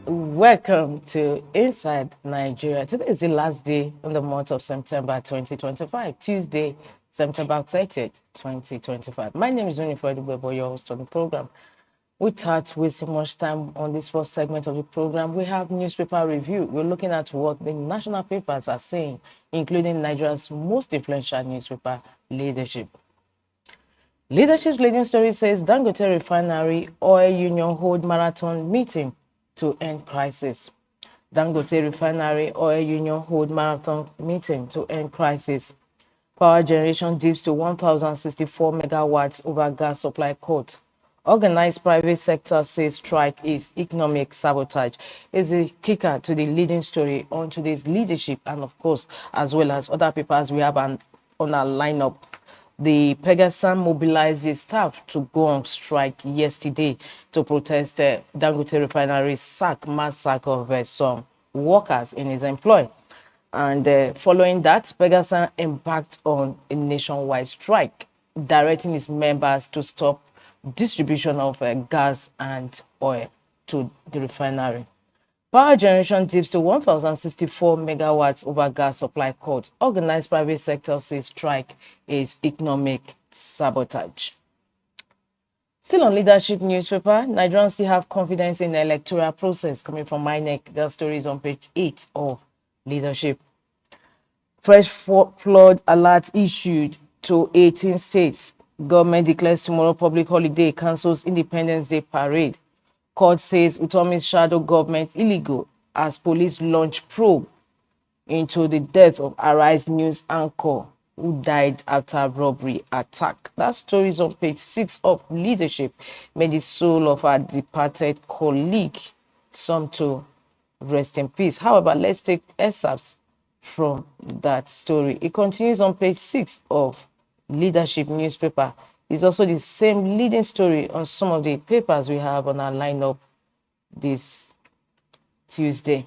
Welcome to Inside Nigeria. Today is the last day in the month of September 2025, Tuesday, September 30th, 2025. My name is Winifred Ubebo, your host on the program. Without wasting much time on this first segment of the program, we have newspaper review. We're looking at what the national papers are saying, including Nigeria's most influential newspaper, Leadership. Leadership's leading story says Dangote Refinery oil union hold marathon meeting to end crisis. Dangote Refinery oil union hold marathon meeting to end crisis. Power generation dips to 1,064 megawatts over gas supply cut. Organized private sector says strike is economic sabotage. Is a kicker to the leading story on today's Leadership, and of course, as well as other papers we have on our lineup. The Pegasan mobilized its staff to go on strike yesterday to protest Dangote Refinery's mass sack of some workers in his employ. And following that, Pegasan embarked on a nationwide strike, directing its members to stop distribution of gas and oil to the refinery. Power generation dips to 1,064 megawatts over gas supply cut. Organized private sector says strike is economic sabotage. Still on Leadership newspaper, Nigerians still have confidence in the electoral process coming from INEC. The story is on page 8 of Leadership. Fresh flood alert issued to 18 states. Government declares tomorrow public holiday, cancels Independence Day parade. Court says Utomi's shadow government illegal as police launch probe into the death of Arise News anchor who died after robbery attack. That story is on page 6 of Leadership. May the soul of our departed colleague some to rest in peace. However, let's take excerpts from that story. It continues on page 6 of Leadership newspaper. It's also the same leading story on some of the papers we have on our lineup this Tuesday.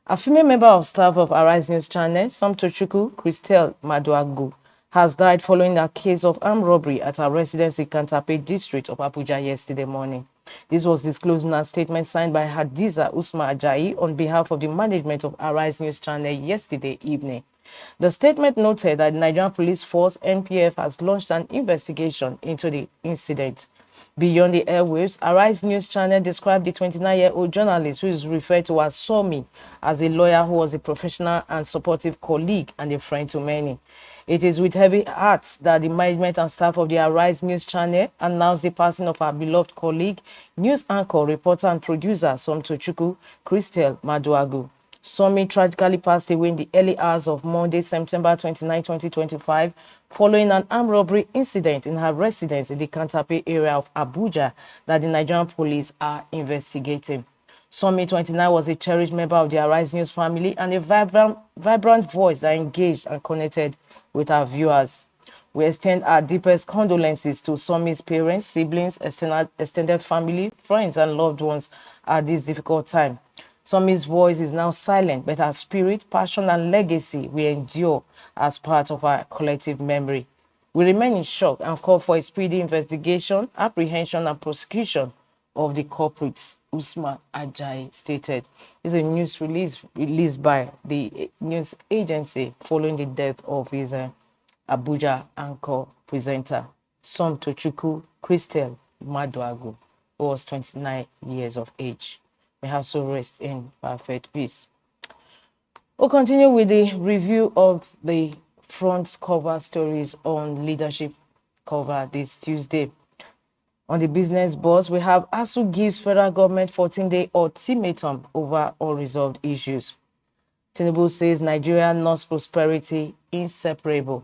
A female member of staff of Arise News Channel, Somtochukwu Christelle Maduagu, has died following a case of armed robbery at her residence in Kantape district of Abuja yesterday morning. This was disclosed in a statement signed by Hadiza Usman Ajayi on behalf of the management of Arise News Channel yesterday evening. The statement noted that the Nigerian Police Force (NPF) has launched an investigation into the incident. Beyond the airwaves, Arise News Channel described the 29-year-old journalist, who is referred to as Somi, as a lawyer who was a professional and supportive colleague and a friend to many. It is with heavy hearts that the management and staff of the Arise News Channel announced the passing of our beloved colleague, news anchor, reporter, and producer Somtochukwu Christelle Maduagu. Somi tragically passed away in the early hours of Monday, September 29, 2025, following an armed robbery incident in her residence in the Kantape area of Abuja that the Nigerian police are investigating. Somi, 29, was a cherished member of the Arise News family and a vibrant voice that engaged and connected with our viewers. We extend our deepest condolences to Somi's parents, siblings, extended family, friends, and loved ones at this difficult time. Somi's voice is now silent, but her spirit, passion, and legacy will endure as part of our collective memory. We remain in shock and call for a speedy investigation, apprehension, and prosecution of the culprits, Usman Ajayi stated. This is a news release released by the news agency following the death of his Abuja anchor presenter, Somtochukwu Christelle Maduagu, who was 29 years of age. May her soul rest in perfect peace. We'll continue with the review of the front cover stories on Leadership cover this Tuesday. On the business boss, we have ASU gives federal government 14-day ultimatum over unresolved issues. Tinubu says Nigeria North's prosperity inseparable.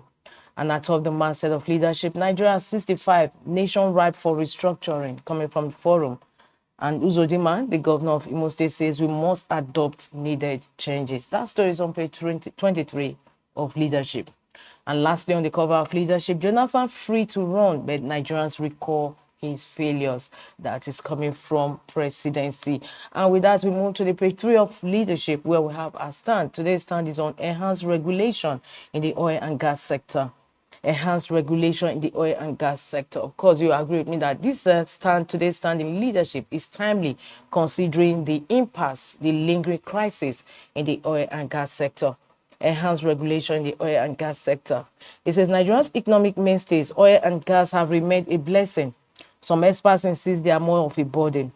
And atop the masthead of Leadership, Nigeria 65, nation ripe for restructuring, coming from the forum. And Uzodinma, the governor of Imo State, says we must adopt needed changes. That story is on page 23 of Leadership. And lastly, on the cover of Leadership, Jonathan free to run, but Nigerians recall his failures. That is coming from Presidency. And with that, we move to the page 3 of Leadership, where we have our stand. Today's stand is on enhanced regulation in the oil and gas sector. enhanced regulation in the oil and gas sector. Of course, you agree with me that this today's standing leadership is timely, considering the impasse, the lingering crisis in the oil and gas sector. Enhanced regulation in the oil and gas sector. It says Nigeria's economic mainstays, oil and gas, have remained a blessing. Some experts insist they are more of a burden.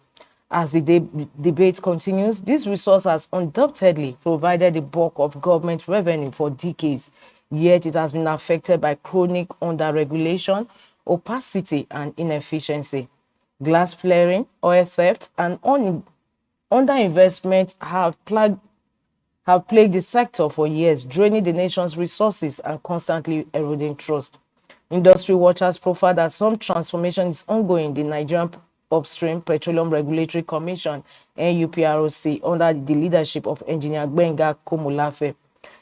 As the debate continues, this resource has undoubtedly provided the bulk of government revenue for decades, yet it has been affected by chronic under-regulation, opacity, and inefficiency. Glass flaring, oil theft, and underinvestment have plagued the sector for years, draining the nation's resources and constantly eroding trust. Industry watchers profile that some transformation is ongoing in the Nigerian Upstream Petroleum Regulatory Commission, NUPROC, under the leadership of Engineer Gbenga Komolafe.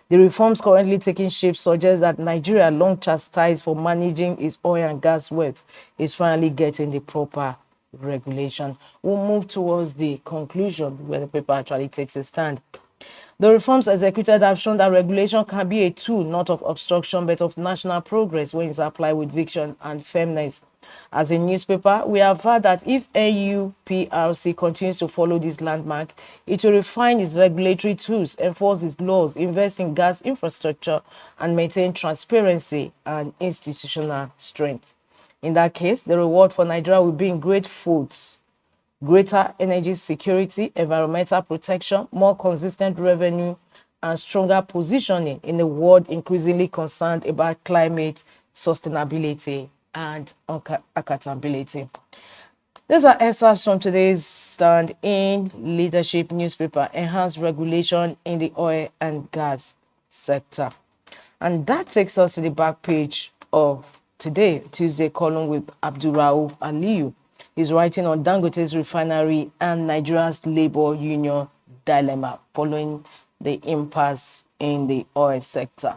The reforms currently taking shape suggest that Nigeria, long chastised for managing its oil and gas wealth, is finally getting the proper regulation. We'll move towards the conclusion where the paper actually takes a stand. The reforms executed have shown that regulation can be a tool not of obstruction but of national progress when it's applied with vision and firmness. As a newspaper, we have heard that if NUPRC continues to follow this landmark, it will refine its regulatory tools, enforce its laws, invest in gas infrastructure, and maintain transparency and institutional strength. In that case, the reward for Nigeria will be in great foods, greater energy security, environmental protection, more consistent revenue, and stronger positioning in a world increasingly concerned about climate sustainability and accountability. These are excerpts from today's stand in Leadership newspaper, Enhanced Regulation in the Oil and Gas Sector. And that takes us to the back page of today, Tuesday column with Abdulrauf Aliyu. He's writing on Dangote's refinery and Nigeria's labor union dilemma following the impasse in the oil sector.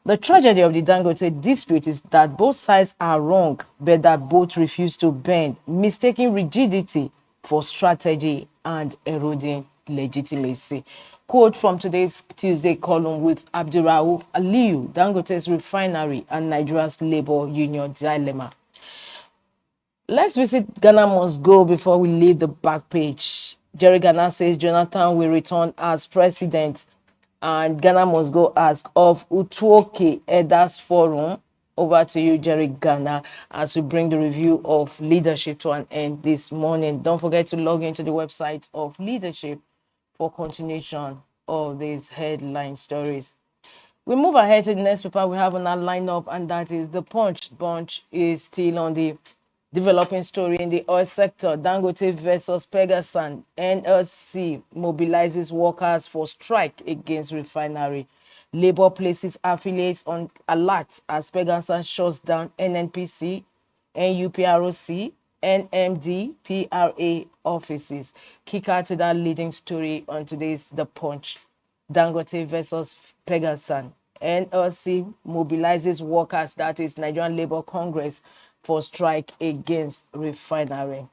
The tragedy of the Dangote dispute is that both sides are wrong, but that both refuse to bend, mistaking rigidity for strategy and eroding legitimacy. Quote from today's Tuesday column with Abdulrauf Aliyu, Dangote's refinery and Nigeria's labor union dilemma. Let's visit Ghana must go before we leave the back page. Jerry Ghana says Jonathan will return as president, and Ghana must go ask of Utuoke Elders Forum. Over to you, Jerry Ghana, as we bring the review of Leadership to an end this morning. Don't forget to log into the website of Leadership for continuation of these headline stories. We move ahead to the next paper we have on our lineup, and that is the Punch. Punch is still on the developing story in the oil sector. Dangote versus Pegasan. NLC mobilizes workers for strike against refinery. Labour places affiliates on alert as Pegasan shuts down NNPC, NUPROC, NMD, PRA offices. Kick out to that leading story on today's The Punch. Dangote versus Pegasan. NLC mobilizes workers, that is Nigerian Labour Congress, for strike against refinery.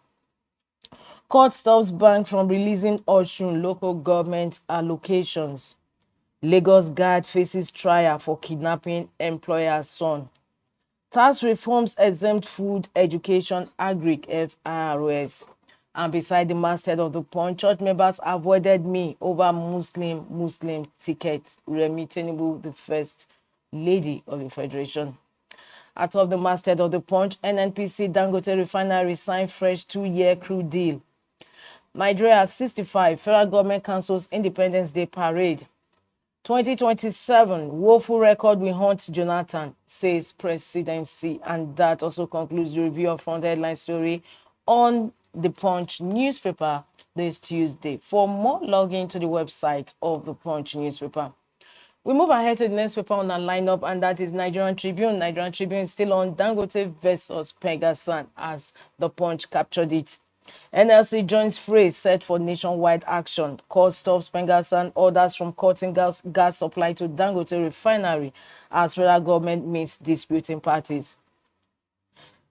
Court stops bank from releasing Osun local government allocations. Lagos guard faces trial for kidnapping employer's son. Tax reforms exempt food, education, agric, FIRS. And beside the masthead of the Punch, church members avoided me over Muslim ticket. Remi Tinubu, the first lady of the federation. Atop the masthead of the Punch, NNPC Dangote Refinery signed fresh 2-year crude deal. Nigeria at 65, federal government cancels Independence Day parade. 2027, woeful record will haunt Jonathan, says presidency. And that also concludes the review of front headline story on the Punch newspaper this Tuesday. For more, log into the website of the Punch newspaper. We move ahead to the next paper on our lineup, and that is Nigerian Tribune. Nigerian Tribune is still on Dangote versus Pegasan as the Punch captured it. NLC joins fray set for nationwide action. Court stops Pegasan, orders from cutting gas supply to Dangote Refinery as federal government meets disputing parties.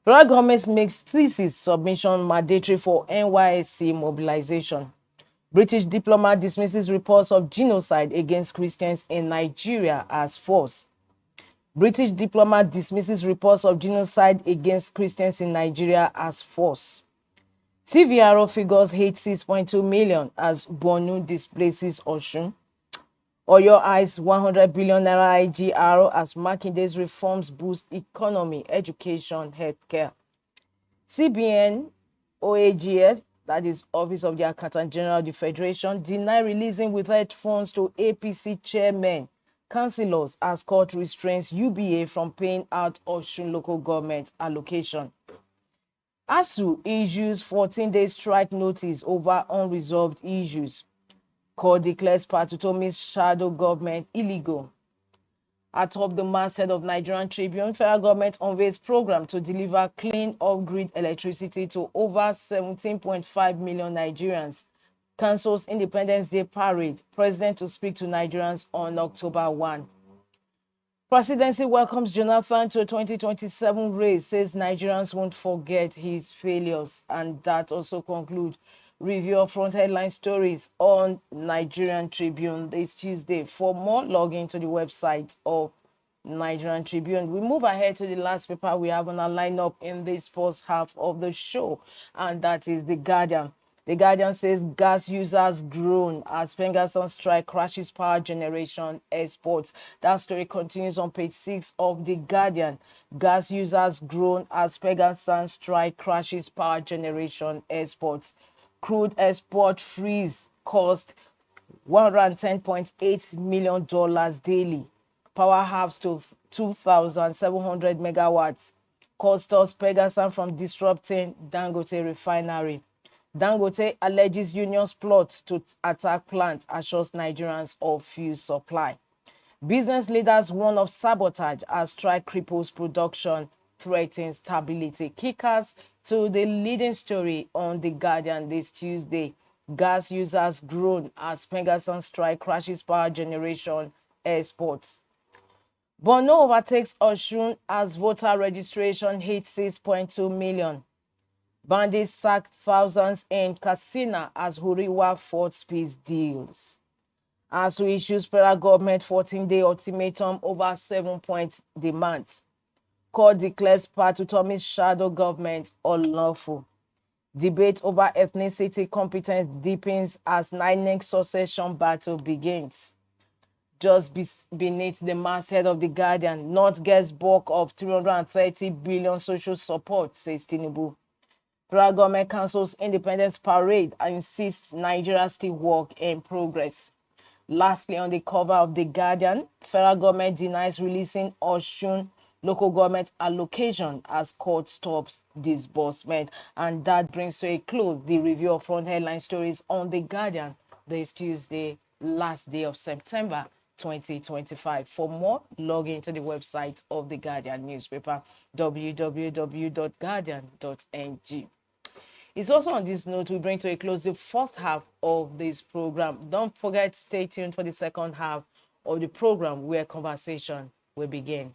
Federal government makes thesis submission mandatory for NYSC mobilization. British diplomat dismisses reports of genocide against Christians in Nigeria as false. British diplomat dismisses reports of genocide against Christians in Nigeria as false. CVRO figures 6.2 million as Borno displaces Osun. Oyo eyes 100 billion naira IGR as Makinde's reforms boost economy, education, healthcare. CBN, OAGF, that is Office of the Accountant General of the Federation, deny releasing withheld funds to APC chairmen, councillors as court restrains UBA from paying out Osun local government allocation. ASU issues 14-day strike notice over unresolved issues. Court declares Patutomi's shadow government illegal. Atop the masthead of Nigerian Tribune, federal government unveils program to deliver clean off-grid electricity to over 17.5 million Nigerians. Cancels Independence Day parade. President to speak to Nigerians on October 1. Presidency welcomes Jonathan to a 2027 race, says Nigerians won't forget his failures. And that also concludes review of front headline stories on Nigerian Tribune this Tuesday. For more, log into the website of Nigerian Tribune. We move ahead to the last paper we have on our lineup in this first half of the show, and that is The Guardian. The Guardian says gas users groan as Pengassan strike crashes power generation exports. That story continues on page 6 of The Guardian. Gas users groan as Pengassan strike crashes power generation exports. Crude export freeze cost $110.8 million daily. Power halves to 2,700 megawatts. Cost us Pengassan from disrupting Dangote Refinery. Dangote alleges unions plot to attack plant, assures Nigerians of fuel supply. Business leaders warn of sabotage as strike cripples production, threatens stability. Kickers to the leading story on The Guardian this Tuesday. Gas users groan as Pengassan strike crashes power generation exports. Borno overtakes Osun as voter registration hits 6.2 million. Bandits sacked thousands in Katsina as Huriwa fought peace deals. As we issues federal government 14-day ultimatum over 7-point demands. Court declares Patutomi's shadow government unlawful. Debate over ethnicity competence deepens as INEC succession battle begins. Just beneath the masthead of The Guardian, North gets bulk of 330 billion social support, says Tinubu. Federal government cancels Independence Parade and insists Nigeria still work in progress. Lastly, on the cover of The Guardian, federal government denies releasing Osun local government allocation as court stops disbursement. And that brings to a close the review of front headline stories on The Guardian this Tuesday, last day of September 2025. For more, log into the website of The Guardian newspaper, www.guardian.ng. It's also on this note we bring to a close the first half of this program. Don't forget, stay tuned for the second half of the program where conversation will begin.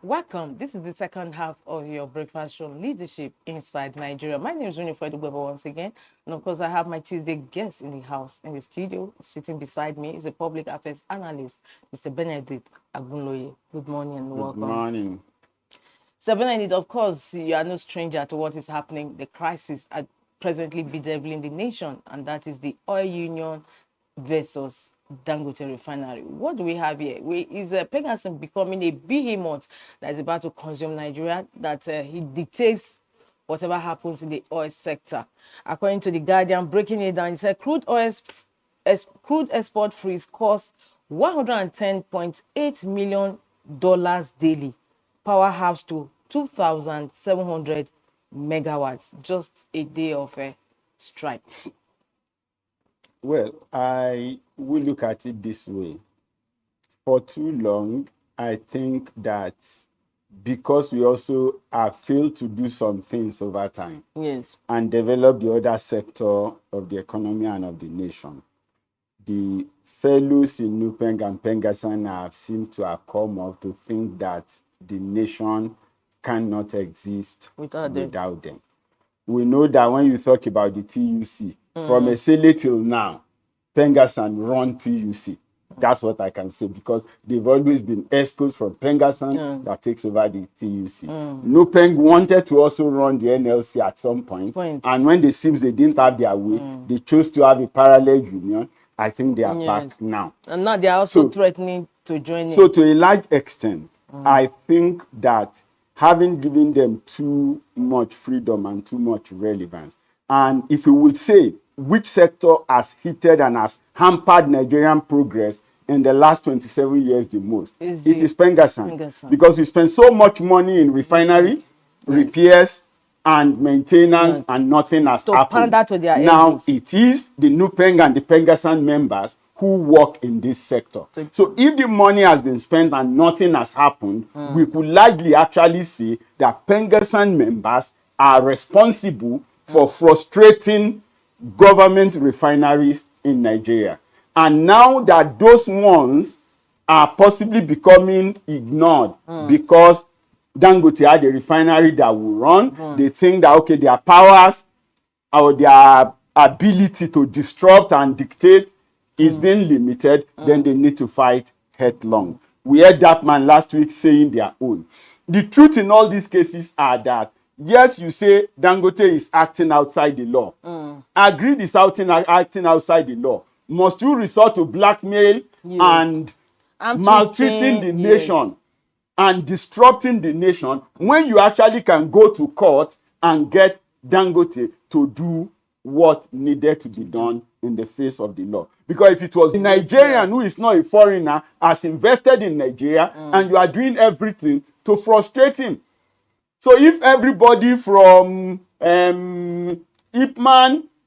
Welcome. This is the second half of your breakfast show, Leadership Inside Nigeria. My name is Winifred Ugwebo once again. And of course, I have my Tuesday guest in the house, in the studio. Sitting beside me is a public affairs analyst, Mr. Benedict Agunloye. Good morning and welcome. Good morning. Mr. Benedict, of course, you are no stranger to what is happening. The crisis are presently bedeviling the nation, and that is the oil union versus Dangote Refinery. What do we have here? Is Pegasus becoming a behemoth that is about to consume Nigeria, that he dictates whatever happens in the oil sector? According to The Guardian, breaking it down, it said crude export freeze cost $110.8 million daily. Power halves to 2,700 megawatts. Just a day of a strike. Well, I will look at it this way. For too long, I think that because we also have failed to do some things over time, yes, and develop the other sector of the economy and of the nation, the fellows in Nupeng and Pengassan have seemed to have come up to think that the nation cannot exist without them. We know that when you talk about the TUC, from a Sele till now, Pengassan run TUC. That's what I can say, because they've always been escorts from Pengassan that takes over the TUC. Nupeng wanted to also run the NLC at some point. And when it seems they didn't have their way, they chose to have a parallel union. I think they are back now. And now they are also threatening to join in. So to a large extent, I think that having given them too much freedom and too much relevance, and if you would say which sector has heated and has hampered Nigerian progress in the last 27 years the most, it is Pengassan. Because we spend so much money in refinery, repairs, and maintenance, and nothing has happened. To their now, it is the Nupeng and the Pengassan members who work in this sector. So if the money has been spent and nothing has happened, we could largely actually say that Pengassan members are responsible for frustrating government refineries in Nigeria. And now that those ones are possibly becoming ignored because Dangote had a refinery that will run, they think that, okay, their powers or their ability to disrupt and dictate is being limited, then they need to fight headlong. We heard that man last week saying their own. The truth in all these cases are that, yes, you say Dangote is acting outside the law. Agreed is acting outside the law. Must you resort to blackmail and maltreating the nation and disrupting the nation when you actually can go to court and get Dangote to do what needed to be done in the face of the law? Because if it was a Nigerian who is not a foreigner, has invested in Nigeria, and you are doing everything to frustrate him. So if everybody from Ipman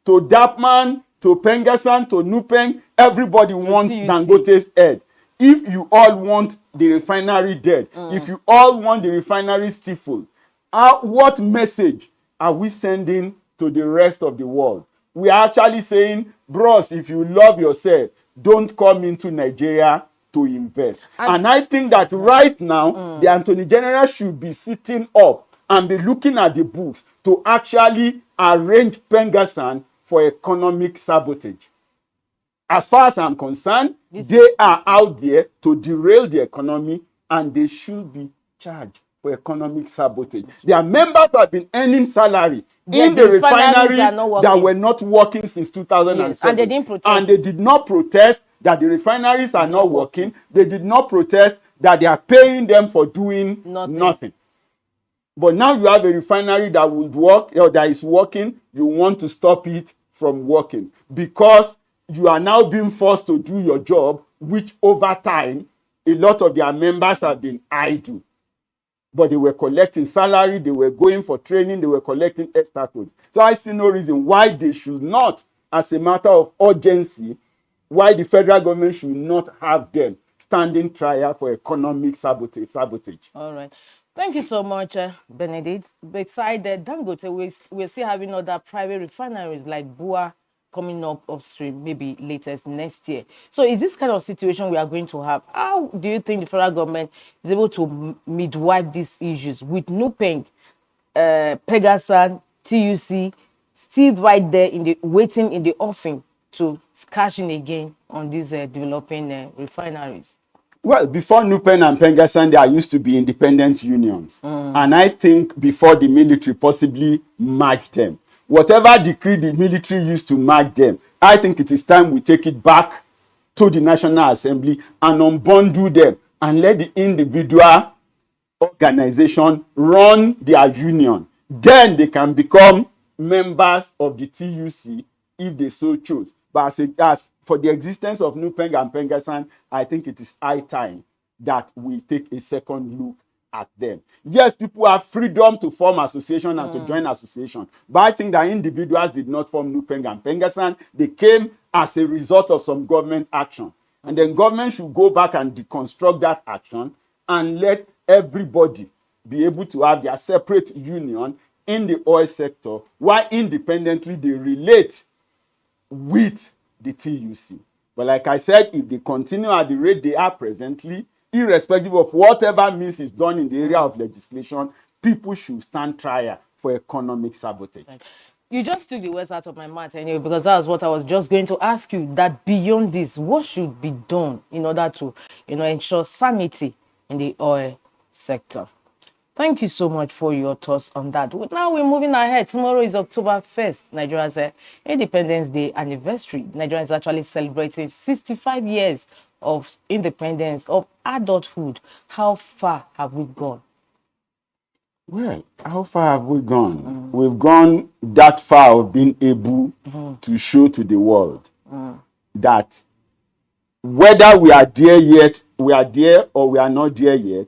to Dapman to Pengassan to Nupeng, everybody wants Dangote's head. If you all want the refinery dead, if you all want the refinery stifled, what message are we sending to the rest of the world? We are actually saying, bros, if you love yourself, don't come into Nigeria to invest. And I think that right now, the Attorney General should be sitting up and be looking at the books to actually arrange Pengassan for economic sabotage. As far as I'm concerned, they are out there to derail the economy, and they should be charged for economic sabotage. Their members have been earning salary in the refineries that were not working since 2007. Yes, and they didn't protest. And they did not protest that the refineries are not working. They did not protest that they are paying them for doing nothing. But now you have a refinery that would work, or that is working, you want to stop it from working because you are now being forced to do your job, which over time, a lot of their members have been idle. But they were collecting salary, they were going for training, they were collecting extra codes. So I see no reason why they should not, as a matter of urgency, why the federal government should not have them standing trial for economic sabotage. All right. Thank you so much, Benedict. Beside Dangote, we're still having other private refineries like Bua coming up upstream, maybe latest next year. So is this kind of situation we are going to have? How do you think the federal government is able to midwife these issues with NUPENG, Pegasan, TUC, still right there in the waiting in the offing to cash in again on these developing refineries? Well, before NUPEN and Pengassan, there used to be independent unions. And I think before the military possibly merged them. Whatever decree the military used to merge them, I think it is time we take it back to the National Assembly and unbundle them and let the individual organization run their union. Then they can become members of the TUC if they so choose. But as for the existence of NUPENG and Pengassan, I think it is high time that we take a second look at them. Yes, people have freedom to form association and to join association, but I think that individuals did not form NUPENG and Pengassan. They came as a result of some government action. And then government should go back and deconstruct that action and let everybody be able to have their separate union in the oil sector, while independently they relate with the TUC. But like I said, if they continue at the rate they are presently, irrespective of whatever means is done in the area of legislation, people should stand trial for economic sabotage. You just took the words out of my mouth anyway, because that was what I was just going to ask you, that beyond this, what should be done in order to, ensure sanity in the oil sector? Thank you so much for your thoughts on that. Now we're moving ahead. Tomorrow is October 1st, Nigeria's Independence Day anniversary. Nigeria is actually celebrating 65 years of independence, of adulthood. How far have we gone? Well, how far have we gone? We've gone that far of being able to show to the world that whether we are there yet, we are there or we are not there yet,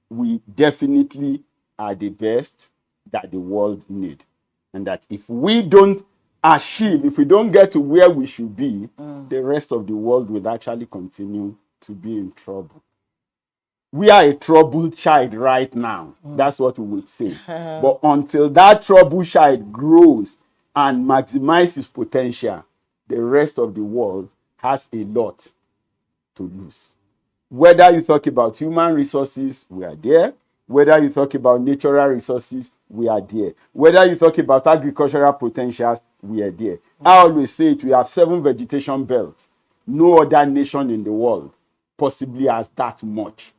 we definitely are the best that the world need. And that if we don't achieve, if we don't get to where we should be, the rest of the world will actually continue to be in trouble. We are a troubled child right now. That's what we would say. But until that troubled child grows and maximizes potential, the rest of the world has a lot to lose. Whether you talk about human resources, we are there. Whether you talk about natural resources, we are there. Whether you talk about agricultural potentials, we are there. I always say it, we have 7 vegetation belts. No other nation in the world possibly has that much.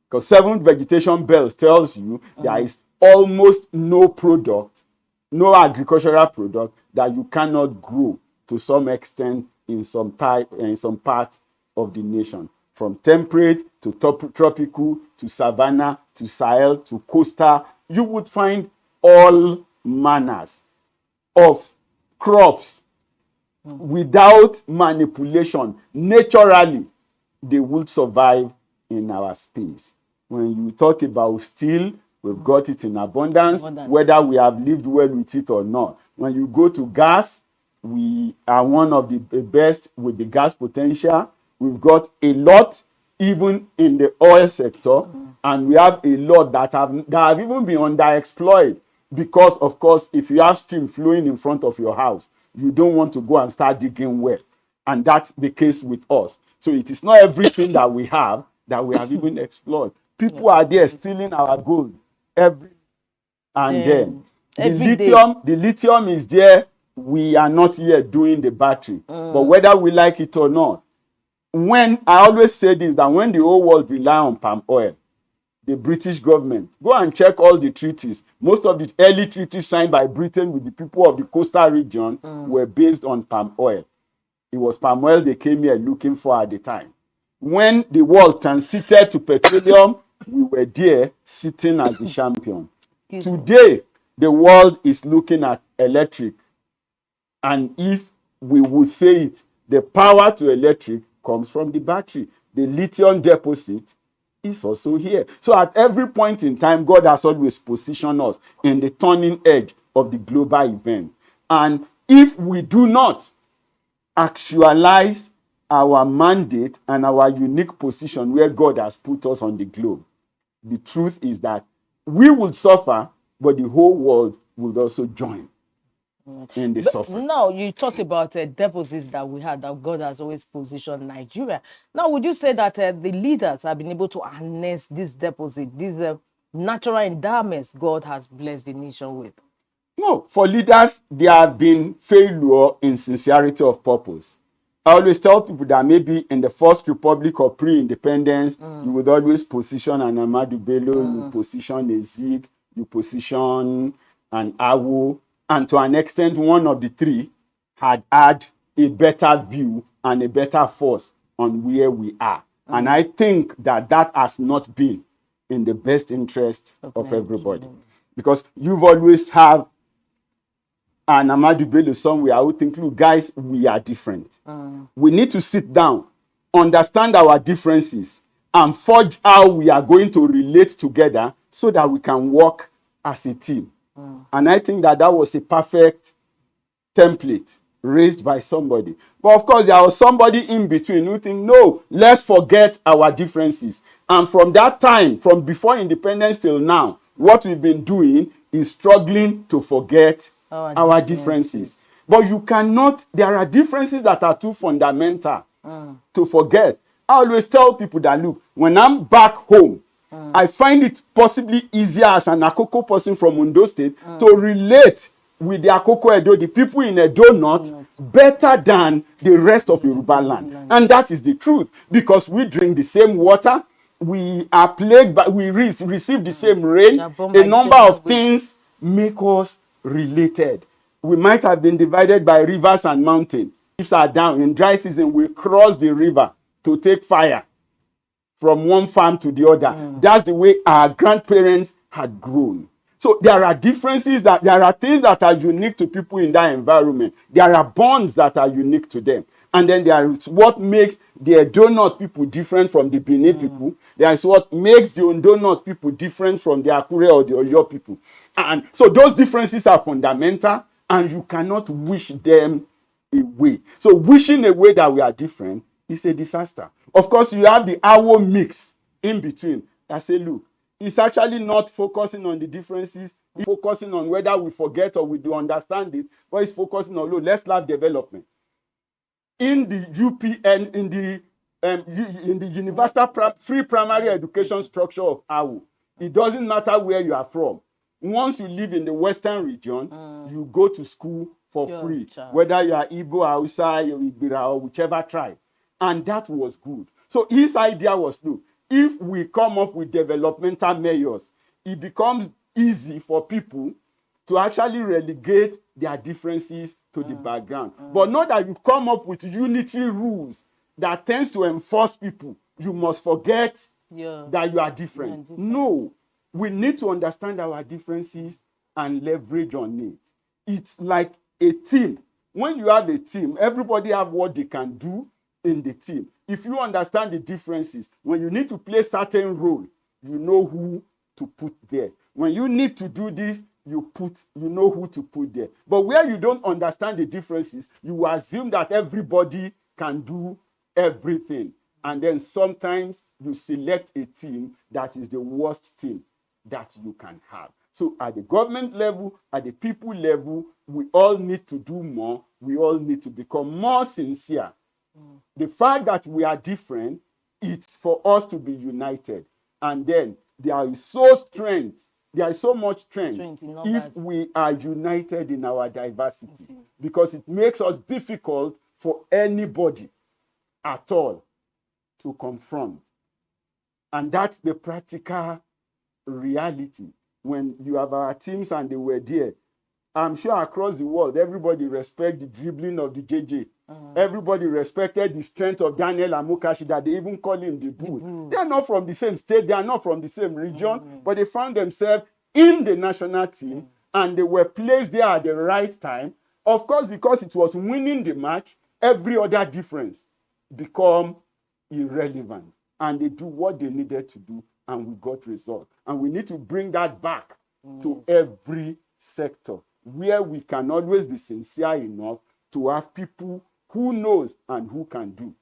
Because 7 vegetation belts tells you there is almost no product, no agricultural product that you cannot grow to some extent in some part of the nation. From temperate to tropical to savanna to Sahel to coastal, you would find all manners of crops without manipulation. Naturally, they would survive in our space. When you talk about steel, we've got it in abundance, whether we have lived well with it or not. When you go to gas, we are one of the best with the gas potential. We've got a lot even in the oil sector, and we have a lot that have even been underexploited, because of course if you have stream flowing in front of your house, you don't want to go and start digging well, and that's the case with us. So it is not everything that we have even explored. People are there stealing our gold every and then. The lithium is there. We are not yet doing the battery, but whether we like it or not, when I always say this, that when the whole world rely on palm oil, the British government, go and check all the treaties. Most of the early treaties signed by Britain with the people of the coastal region were based on palm oil. It was palm oil they came here looking for at the time. When the world transited to petroleum, we were there sitting as the champion. Today, the world is looking at electric. And if we would say it, the power to electric comes from the battery. The lithium deposit is also here. So at every point in time, God has always positioned us in the turning edge of the global event. And if we do not actualize our mandate and our unique position where God has put us on the globe, the truth is that we will suffer, but the whole world will also join. in the But suffering. now you talked about deposits that we had, that God has always positioned Nigeria. Now, would you say that the leaders have been able to harness this deposit, these natural endowments God has blessed the nation with? No, for leaders, there have been failure in sincerity of purpose. I always tell people that maybe in the First Republic or pre-independence, you would always position an Ahmadu Bello, you position a Zeke, you position an Awo, and to an extent, one of the three had a better view and a better force on where we are. And I think that that has not been in the best interest of everybody. Because you've always have and Ahmadu Bello somewhere, I would think, look, guys, we are different. We need to sit down, understand our differences, and forge how we are going to relate together so that we can work as a team. And I think that that was a perfect template raised by somebody. But of course, there was somebody in between who think, no, let's forget our differences. And from that time, from before independence till now, what we've been doing is struggling to forget our differences. But you cannot, there are differences that are too fundamental to forget. I always tell people that, look, when I'm back home, I find it possibly easier as an Akoko person from Ondo State to relate with the Akoko Edo, the people in Edo North, better than the rest of Yoruba land. And that is the truth, because we drink the same water, we are plagued, but we receive the same rain. A number of things make us related. We might have been divided by rivers and mountains. Leaves are down. In dry season, we cross the river to take fire from one farm to the other. That's the way our grandparents had grown. So there are differences, that there are things that are unique to people in that environment. There are bonds that are unique to them. And then there is what makes the Edo North people different from the Benin people. There is what makes the Ondo North people different from the Akure or the Oyo people. And so those differences are fundamental, and you cannot wish them away. So wishing away that we are different is a disaster. Of course, you have the Awo mix in between that say, look, it's actually not focusing on the differences, it's focusing on whether we forget or we do understand it, but it's focusing on, look, let's have development. In the UPN, in the universal free primary education structure of AWU, it doesn't matter where you are from. Once you live in the Western region, you go to school for free, whether you are Igbo, Hausa, Igbira, or whichever tribe. And that was good. So his idea was, look, if we come up with developmental measures, it becomes easy for people to actually relegate their differences to the background. But not that you come up with unitary rules that tends to enforce people. You must forget that you are different. No, we need to understand our differences and leverage on it. It's like a team. When you have a team, everybody have what they can do in the team. If you understand the differences, when you need to play certain role, you know who to put there. When you need to do this, you know who to put there. But where you don't understand the differences, you assume that everybody can do everything. And then sometimes you select a team that is the worst team that you can have. So at the government level, at the people level, we all need to do more. We all need to become more sincere. The fact that we are different, it's for us to be united. And then there is so much strength if we are united in our diversity, because it makes us difficult for anybody at all to confront. And that's the practical reality. When you have our teams and they were there, I'm sure across the world, everybody respect the dribbling of the JJ. Everybody respected the strength of Daniel Amokachi, that they even call him the Bull. They are not from the same state, they are not from the same region, but they found themselves in the national team, and they were placed there at the right time. Of course, because it was winning the match, every other difference become irrelevant. And they do what they needed to do, and we got results. And we need to bring that back to every sector, where we can always be sincere enough to have people who knows and who can do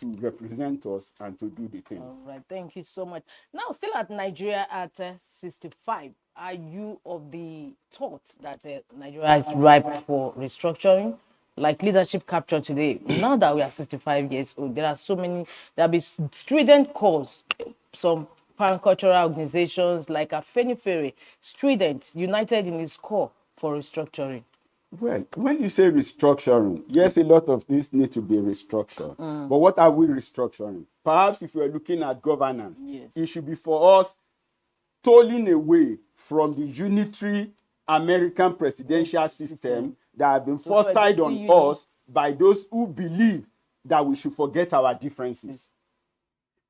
to represent us and to do the things. All right, thank you so much. Now, still at Nigeria at 65, are you of the thought that Nigeria is ripe for restructuring? Like leadership capture today, now that we are 65 years old, there are so many, there'll be strident calls, some pan-cultural organizations like Afenifere, strident, united in its core for restructuring. Well, when you say restructuring, yes, a lot of things need to be restructured. But what are we restructuring? Perhaps if we're looking at governance, Yes. it should be for us tolling away from the unitary American presidential system that have been fostered on us by those who believe that we should forget our differences.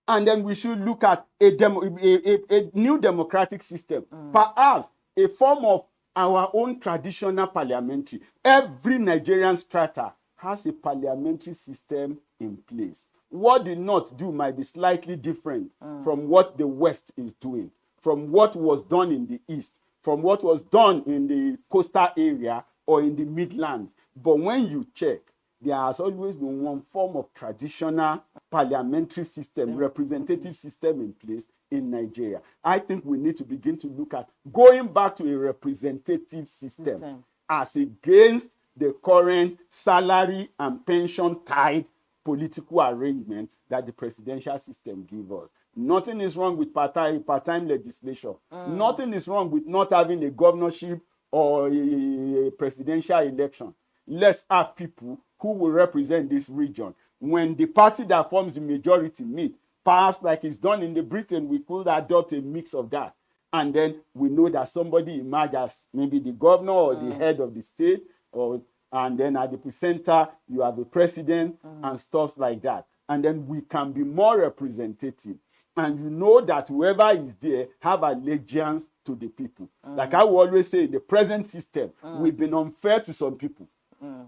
And then we should look at a new democratic system, perhaps a form of our own traditional parliamentary. Every Nigerian strata has a parliamentary system in place. What the North do might be slightly different from what the West is doing, from what was done in the East, from what was done in the coastal area or in the Midlands. But when you check, there has always been one form of traditional parliamentary system, representative system in place in Nigeria. I think we need to begin to look at going back to a representative system as against the current salary and pension tied political arrangement that the presidential system gives us. Nothing is wrong with part-time legislation. Nothing is wrong with not having a governorship or a presidential election. Let's have people who will represent this region. When the party that forms the majority meet, perhaps like it's done in the Britain, we could adopt a mix of that. And then we know that somebody emerges as maybe the governor or the head of the state, and then at the center, you have the president and stuff like that. And then we can be more representative. And you know that whoever is there have allegiance to the people. Like I will always say, in the present system, we've been unfair to some people.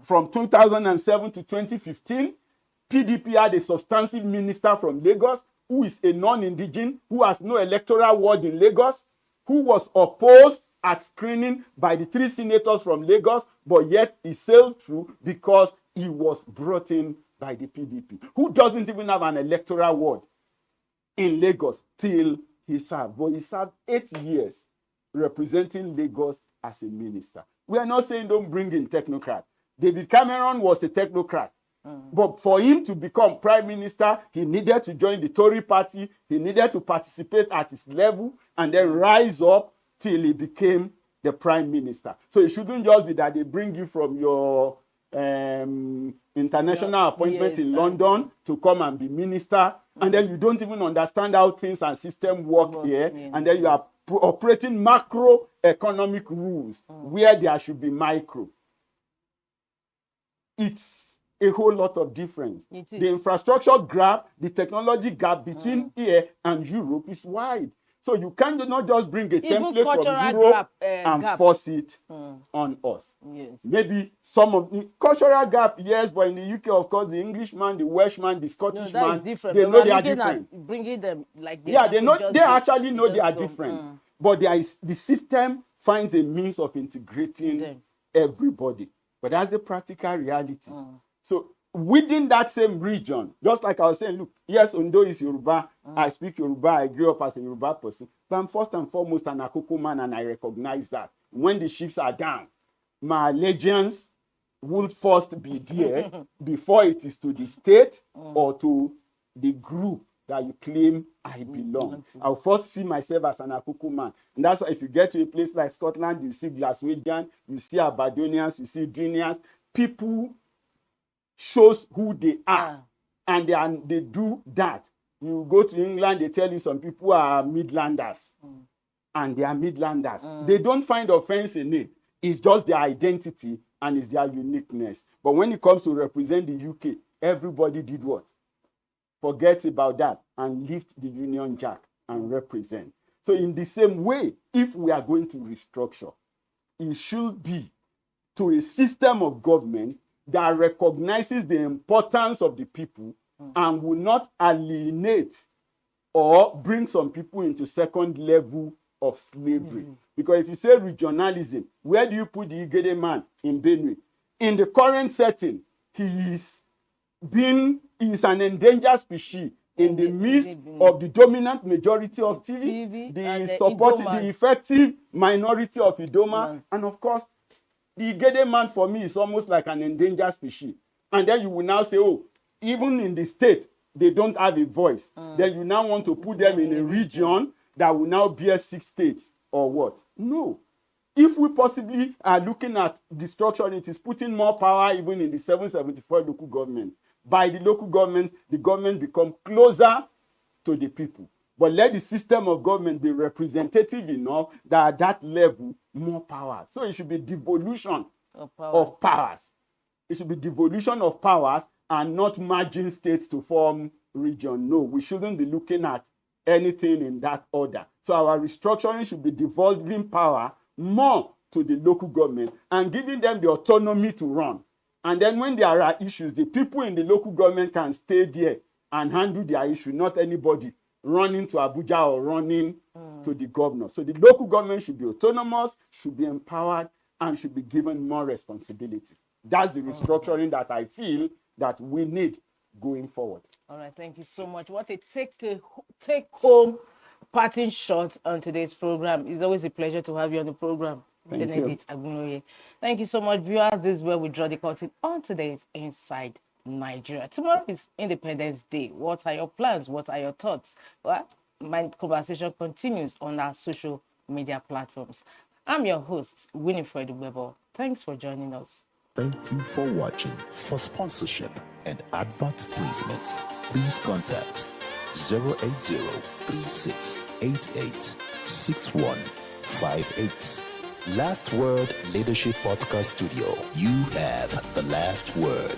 From 2007 to 2015, PDP had a substantive minister from Lagos who is a non-indigenous, who has no electoral ward in Lagos, who was opposed at screening by the 3 senators from Lagos, but yet he sailed through because he was brought in by the PDP, who doesn't even have an electoral ward in Lagos till he served. But he served 8 years representing Lagos as a minister. We are not saying don't bring in technocrats. David Cameron was a technocrat. But for him to become prime minister, he needed to join the Tory party. He needed to participate at his level and then rise up till he became the prime minister. So it shouldn't just be that they bring you from your international appointment in London to come and be minister, and then you don't even understand how things and system work here, and then you are operating macroeconomic rules where there should be micro. It's a whole lot of difference. The infrastructure gap, the technology gap between here and Europe is wide. So you can't not just bring a template from Europe and force it on us. Yes. Maybe some of the cultural gap, yes, but in the UK, of course, the Englishman, the Welshman, the Scottishman, they know they are different. Bringing them like they actually know they are different. But the system finds a means of integrating everybody. But that's the practical reality. So within that same region, just like I was saying, look, yes, Ondo is Yoruba. I speak Yoruba. I grew up as a Yoruba person. But I'm first and foremost an Akoko man, and I recognize that. When the ships are down, my allegiance would first be there before it is to the state or to the group that you claim I belong. I'll first see myself as an Akoko man. And that's why if you get to a place like Scotland, you see Glaswegian, you see Aberdonians, you see Dinians. People shows who they are, and they do that. You go to England, they tell you some people are Midlanders, and they are Midlanders. They don't find offense in it. It's just their identity and it's their uniqueness. But when it comes to represent the UK, everybody did what? Forget about that and lift the Union Jack and represent. So in the same way, if we are going to restructure, it should be to a system of government that recognizes the importance of the people and will not alienate or bring some people into second level of slavery. Because if you say regionalism, where do you put the Igede man in Benue? In the current setting, he is is an endangered species in the midst of the dominant majority of TV, the effective minority of Idoma, and of course, the Igede man for me is almost like an endangered species. And then you will now say, oh, even in the state, they don't have a voice. Then you now want to put them in a region that will now bear 6 states or what? No. If we possibly are looking at the structure, it is putting more power even in the 774 local government. By the local government, the government become closer to the people. But let the system of government be representative enough that at that level, more power. So it should be devolution of powers. It should be devolution of powers and not merging states to form region. No, we shouldn't be looking at anything in that order. So our restructuring should be devolving power more to the local government and giving them the autonomy to run. And then when there are issues, the people in the local government can stay there and handle their issue, not anybody running to Abuja or running to the governor. So the local government should be autonomous, should be empowered, and should be given more responsibility. That's the restructuring that I feel that we need going forward. All right, thank you so much. What a take-home parting shot on today's program. It's always a pleasure to have you on the program. Thank you so much, viewers. This is where we draw the curtain on today's Inside Nigeria. Tomorrow is Independence Day. What are your plans? What are your thoughts? Well, my conversation continues on our social media platforms. I'm your host, Winifred Weber. Thanks for joining us. Thank you for watching. For sponsorship and advert placements, please contact 080-3688-6158. Last Word Leadership Podcast Studio. You have the last word.